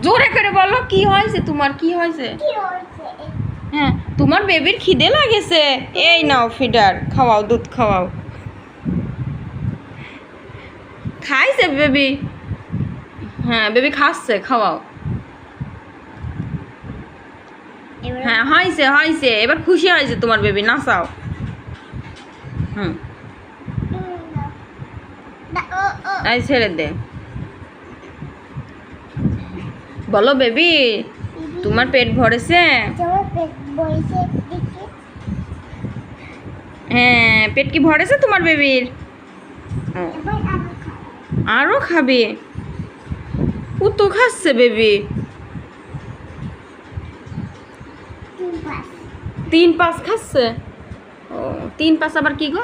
জোরে করে বলো কি হয়েছে তোমার, কি হয়েছে? হ্যাঁ, তোমার বেবির খিদে লাগেছে, এই নাও ফিডার, খাওয়াও, দুধ খাওয়াও। খাইছে বেবি? হ্যাঁ বেবি খাচ্ছে, খাওয়াও। হ্যাঁ হয়েছে হয়েছে, এবার খুশি হয়েছে তোমার বেবি, নাচাও। হুম, এই ছেড়ে দে। বলো বেবি, তোমার পেট ভরেছে? হ্যাঁ, পেট কি ভরেছে তোমার বেবির? আরো খাবে? ও তো খাচ্ছে বেবি। 3-5 খাচ্ছে। ও 3-5 আবার কি গো?